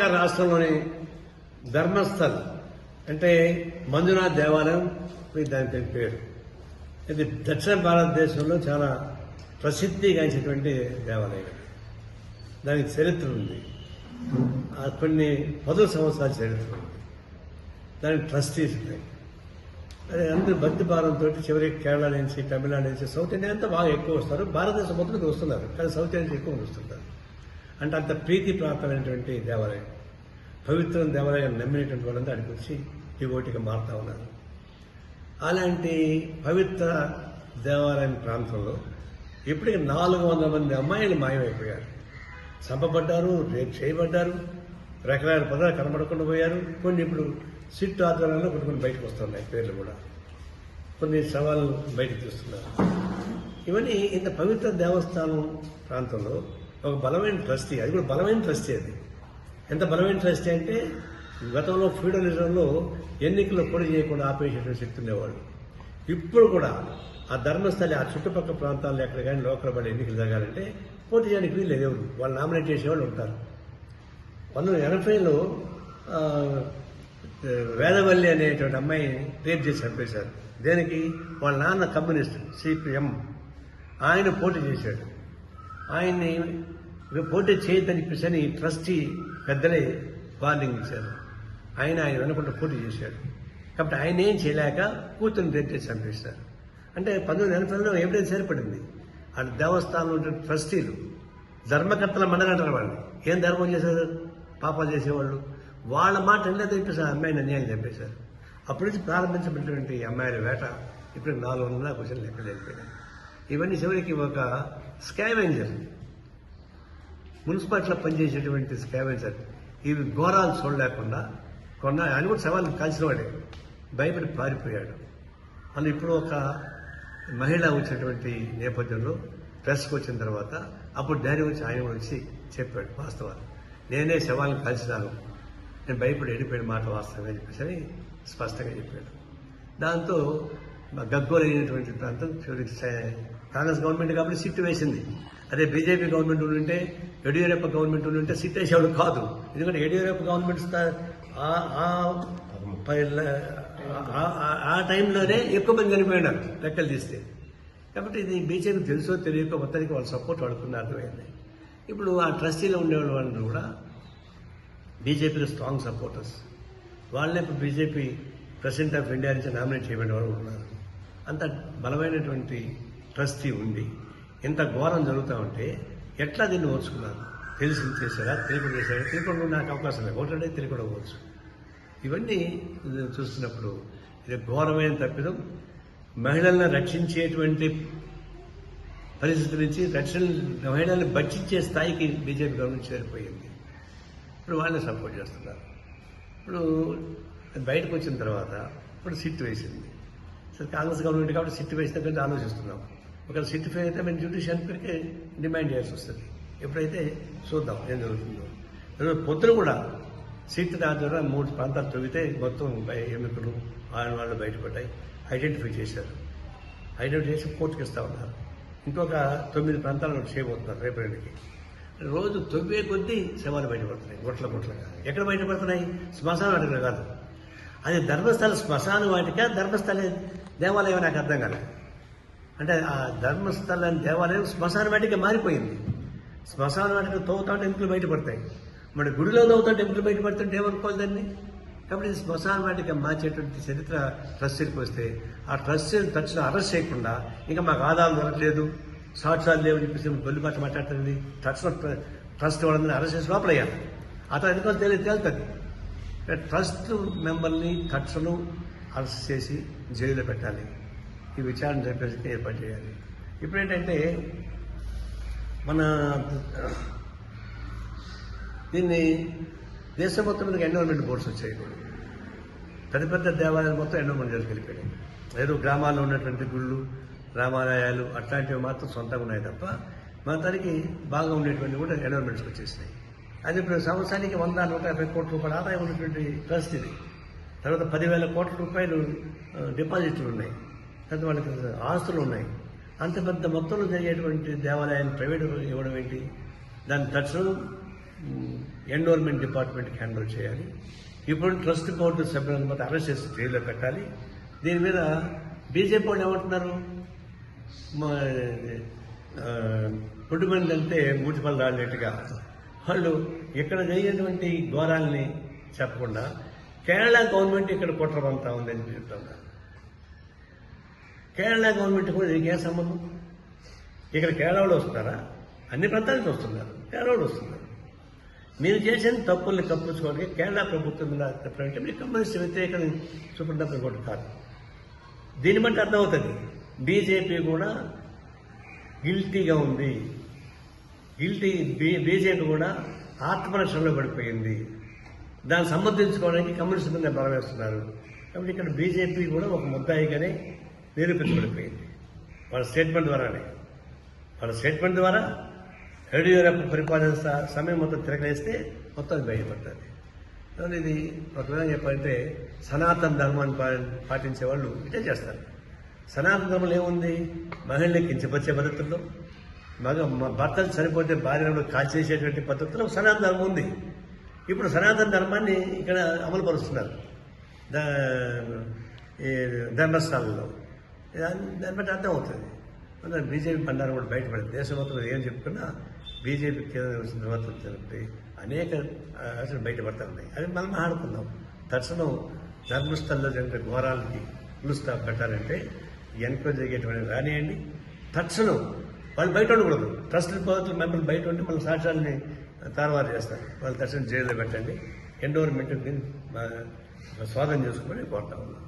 కర్ణాటక రాష్ట్రంలోని ధర్మస్థల్ అంటే మంజునాథ్ దేవాలయం దాని పేరు. ఇది దక్షిణ భారతదేశంలో చాలా ప్రసిద్ధిగాంచినటువంటి దేవాలయం. దానికి చరిత్ర ఉంది, కొన్ని 10 సంవత్సరాల చరిత్ర ఉంది. దానికి ట్రస్టీస్ ఉన్నాయి. అదే అందరూ భక్తి భారంతో చివరికి కేరళ నుంచి, తమిళనాడు నుంచి, సౌత్ ఇండియా అంతా బాగా ఎక్కువ వస్తారు. భారతదేశం మొత్తం మీద వస్తున్నారు, కానీ సౌత్ ఇండియా నుంచి ఎక్కువ వస్తుంటారు. అంటే అంత ప్రీతిప్రాప్తమైనటువంటి దేవాలయం, పవిత్ర దేవాలయం నమ్మినటువంటి వాళ్ళంతా అక్కడికి వచ్చి డివోటీగా మారుతా ఉన్నారు. అలాంటి పవిత్ర దేవాలయం ప్రాంతంలో ఇప్పటికి 400 మంది అమ్మాయిలు మాయమైపోయారు, చంపబడ్డారు, రేపు చేయబడ్డారు, రకరకాల పదాలు కనబడకుండా పోయారు. కొన్ని ఇప్పుడు సిట్ ఆధ్వర్యంలో కొన్ని బయటకు వస్తున్నాయి పేర్లు కూడా, కొన్ని సవాళ్ళు బయటకు తీస్తున్నారు. ఇవన్నీ ఇంత పవిత్ర దేవస్థానం ప్రాంతంలో ఒక బలమైన ట్రస్టీ, అది కూడా బలమైన ట్రస్టీ. అది ఎంత బలమైన ట్రస్టీ అంటే గతంలో ఫ్యూడలిజంలో ఎన్నికల్లో పోటీ చేయకుండా ఆపేసేటువంటి శక్తి ఉండేవాళ్ళు. ఇప్పుడు కూడా ఆ ధర్మస్థలి ఆ చుట్టుపక్కల ప్రాంతాల్లో ఎక్కడ కానీ లోకల్ బడి ఎన్నికలు జరగాలంటే పోటీ చేయడానికి వీళ్ళు ఎవరు, వాళ్ళు నామినేట్ చేసేవాళ్ళు ఉంటారు. 1980లో వేదవల్లి అనేటువంటి అమ్మాయి రేప్ చేసి చంపేశారు. దేనికి? వాళ్ళ నాన్న కమ్యూనిస్ట్ సిపిఎం, ఆయన పోటీ చేశాడు. ఆయన్ని పోటీ చేయొద్దని చెప్పేసి ట్రస్టీ పెద్దలే వార్నింగ్ ఇచ్చారు. ఆయన వెనుకుంటూ పోటీ చేశాడు. కాబట్టి ఆయన ఏం చేయలేక కూతురుని రేప్ చేసి చంపేశారు. అంటే 1980లో ఎవిడెన్స్ ఏర్పడింది. ఆ దేవస్థానంలో ఉండే ట్రస్టీలు ధర్మకర్తల మండలి అంటారు వాళ్ళు. ఏం ధర్మం చేశారు? పాపాలు చేసేవాళ్ళు. వాళ్ళ మాట ఎంత చెప్పేసారు, అమ్మాయిని అన్యాయం చంపేశారు. అప్పటి నుంచి ప్రారంభించబడినటువంటి అమ్మాయిల వేట ఇప్పుడు 400 క్వశ్చన్లు లెక్కలు వెళ్ళిపోయినాయి. ఇవన్నీ చివరికి ఒక స్కావెంజర్, మున్సిపాలిటీలో పనిచేసేటువంటి స్కావెంజర్ ఇవి ఘోరాలు చూడలేకుండా ఆయన కూడా సవాళ్ళు కాల్చినవాడే, భయపడి పారిపోయాడు. అని ఇప్పుడు ఒక మహిళ వచ్చినటువంటి నేపథ్యంలో ప్రెస్కి వచ్చిన తర్వాత అప్పుడు ధైర్యం వచ్చి ఆయన వచ్చి చెప్పాడు వాస్తవాలు. నేనే శవాలను కలిసినాను, నేను భయపడి వెళ్ళిపోయిన మాట వాస్తవంగా చెప్పేసి స్పష్టంగా చెప్పాడు. దాంతో గగ్గోలైనటువంటి ప్రాంతం చివరికి కాంగ్రెస్ గవర్నమెంట్ కాబట్టి సిట్ వేసింది. అదే బీజేపీ గవర్నమెంట్ ఉంటే, యడియూరప్ప గవర్నమెంట్ ఉంటే సిట్ వేసేవాడు కాదు. ఎందుకంటే యడియూరప్ప గవర్నమెంట్ ఆ టైంలోనే ఎక్కువ మంది చనిపోయినారు లెక్కలు తీస్తే. కాబట్టి ఇది బీజేపీ తెలుసో తెలియక మొత్తానికి వాళ్ళ సపోర్ట్ వాడుకున్న అర్థమైంది. ఇప్పుడు ఆ ట్రస్టీలో ఉండేవాళ్ళు కూడా బీజేపీలో స్ట్రాంగ్ సపోర్టర్స్. వాళ్ళే ఇప్పుడు బీజేపీ ప్రెసిడెంట్ ఆఫ్ ఇండియా నుంచి నామినేట్ చేయబడిన వాళ్ళు ఉన్నారు. అంత బలమైనటువంటి ట్రస్టీ ఉంది. ఇంత ఘోరం జరుగుతూ ఉంటే ఎట్లా దీన్ని ఓర్చుకున్నారు? తెలిసి చేశారా, తెలియకుండా చేశారా? తెలియకుండా నాకు అవకాశం లేదు, ఓటంటే తెలియకుండా పోవచ్చు. ఇవన్నీ చూస్తున్నప్పుడు ఇది ఘోరమైన తప్పిదం. మహిళలను రక్షించేటువంటి పరిస్థితి నుంచి మహిళల్ని భక్షించే స్థాయికి బీజేపీ గవర్నమెంట్ చేరిపోయింది. ఇప్పుడు వాళ్ళని సపోర్ట్ చేస్తున్నారు. ఇప్పుడు బయటకు వచ్చిన తర్వాత ఇప్పుడు సిట్ వేసింది. సరే కాంగ్రెస్ గవర్నమెంట్ కాబట్టి సిట్ వేసిన గురించి ఆలోచిస్తున్నాం. ఒకవేళ సిట్ ఫెయిల్ అయితే మేము జ్యుడిషియల్కి డిమాండ్ చేయాల్సి వస్తుంది. ఎప్పుడైతే చూద్దాం ఏం జరుగుతుందో. పొద్దున కూడా సిట్ దాని ద్వారా 3 ప్రాంతాలు తొగితే మొత్తం ఎన్నికలు ఆయన వాళ్ళు బయటపడ్డాయి. ఐడెంటిఫై చేశారు. ఐడెంటిఫై చేసి కోర్టుకి ఇస్తా ఉన్నారు. ఇంకొక 9 ప్రాంతాలను చేయబోతున్నారు రేపటికి. రోజు తొవ్వే కొద్దీ శవాలు బయటపడుతున్నాయి, గుట్లగా. ఎక్కడ బయటపడుతున్నాయి? శ్మశాన వాటిక కాదు. అది ధర్మస్థల శ్మశాన వాటిక, ధర్మస్థల దేవాలయం నాకు అర్థం కాలేదు. అంటే ఆ ధర్మస్థల దేవాలయం శ్మశాన వాటిక మారిపోయింది. శ్మశాన వాటిక తవ్వుతుంటే ఎముకలు బయటపడతాయి. మన గుడిలో తవ్వుతుంటే ఎముకలు బయటపడుతుంటే ఏమనుకోవాలి దాన్ని? కాబట్టి శ్మశాన వాటిక మార్చేటువంటి చరిత్ర ట్రస్టీకి వస్తే ఆ ట్రస్టీని తక్షణ అరెస్ట్ చేయకుండా ఇంకా మాకు ఆదాయం దొరకలేదు, సాక్ష్యాలు లేవని చెప్పేసి గొల్లిపాట మాట్లాడుతుంది. ట్రస్ట్ వాళ్ళని అరెస్ట్ చేసి లోపలయ్యారు. అతను ఎందుకో తేలుతుంది. ట్రస్ట్ మెంబర్ని తక్షణం అరెస్ట్ చేసి జైల్లో పెట్టాలి. ఈ విచారణ చెప్పేసి ఏర్పాటు చేయాలి. ఇప్పుడేంటంటే మన దీన్ని దేశం మొత్తం మీద ఎన్విరాన్మెంట్ బోర్డ్స్ వచ్చాయి. పెద్ద దేవాలయాలు మొత్తం ఎన్విరాన్మెంట్ జోలికి వెళ్ళిపోయాయి. ఏదో గ్రామాల్లో ఉన్నటువంటి గుళ్ళు, రామాలయాలు అట్లాంటివి మాత్రం సొంతంగా ఉన్నాయి తప్ప మన తనకి బాగా ఉండేటువంటి కూడా ఎన్విరాన్మెంట్స్కి వచ్చేసినాయి. అది ఇప్పుడు సంవత్సరానికి 100-150 కోట్ల రూపాయల ఆదాయం ఉన్నటువంటి ట్రస్ట్ ఇది. తర్వాత 10,000 కోట్ల రూపాయలు డిపాజిట్లు ఉన్నాయి. తర్వాత వాళ్ళకి ఆస్తులు ఉన్నాయి. అంత పెద్ద మొత్తంలో జరిగేటువంటి దేవాలయాన్ని ప్రైవేట్ ఇవ్వడం ఏంటి? దాని తక్షణం ఎండోర్మెంట్ డిపార్ట్మెంట్కి హ్యాండ్ చేయాలి. ఇప్పుడు ట్రస్ట్ బోర్డు సభ్యులను మొత్తం అరెస్ట్ చేసి జైల్లో పెట్టాలి. దీని మీద బీజేపీ వాళ్ళు ఏమంటున్నారు, పుట్టుమని వెళ్తే మూటిపల్లి రాళ్ళేట్టుగా వాళ్ళు ఇక్కడ జరిగేటువంటి ఘోరాలని చెప్పకుండా కేరళ గవర్నమెంట్ ఇక్కడ కుట్రబంతా ఉందని చెప్తున్నారు. కేరళ గవర్నమెంట్ కూడా దీనికి ఏం సంబంధం? ఇక్కడ కేరళ వాళ్ళు వస్తున్నారా? అన్ని ప్రాంతాల నుంచి వస్తున్నారు, కేరళ వాళ్ళు వస్తున్నారు. మీరు చేసిన తప్పుల్ని కప్పించుకోవడానికి కేరళ ప్రభుత్వం మీద చెప్పాలంటే మీరు కమ్యూనిస్ట్ వ్యతిరేక చూపడం కూడా కాదు. దీన్ని బట్టి అర్థమవుతుంది బీజేపీ కూడా గిల్టీగా ఉంది. బీజేపీ కూడా ఆత్మరక్షణలో పడిపోయింది. దాన్ని సమర్థించుకోవడానికి కమ్యూనిస్ట్ మీద బలవేస్తున్నారు. కాబట్టి ఇక్కడ బీజేపీ కూడా ఒక ముద్దాయిగానే నిరూపించబడిపోయింది వాళ్ళ స్టేట్మెంట్ ద్వారా. యడియూరప్ప పరిపాలన సమయం మొత్తం తిరగలేస్తే మొత్తం బయటపడుతుంది. ఇది ఒక విధంగా చెప్పాలంటే సనాతన ధర్మాన్ని పాటించే వాళ్ళు ఇదే చేస్తారు. సనాతన ధర్మంలో ఏముంది? మహిళల్ని కించపరిచే పద్ధతుల్లో, భర్తలు చనిపోతే భార్యను కాల్చేసేటువంటి పద్ధతిలో సనాతన ధర్మం ఉంది. ఇప్పుడు సనాతన ధర్మాన్ని ఇక్కడ అమలు పరుస్తున్నారు ఈ ధర్మస్థానంలో. దాన్ని బట్టి అర్థమవుతుంది. బీజేపీ బండారం కూడా బయటపడింది. దేశం మొత్తం ఏం చెప్పుకున్నా బీజేపీ కేంద్రం వచ్చిన తర్వాత అనేక అసలు బయటపడతా ఉన్నాయి. అది మనం ఆడుకుందాం. తక్షణం ధర్మస్థలంలో జరిగిన ఘోరాలకి పులుస్తా పెట్టాలంటే ఎంక్వైరీ జరిగేటువంటి రానియండి. తక్షణం వాళ్ళు బయట ఉండకూడదు. ట్రస్ట్ పద్ధతులు మెంబర్లు బయట ఉండి మన సాక్ష్యాలని తారుమారు చేస్తారు. వాళ్ళు తక్షణం జైల్లో పెట్టండి. ఎండోర్మెంట్ స్వాధీనం చేసుకుని కోరుతా ఉన్నాం.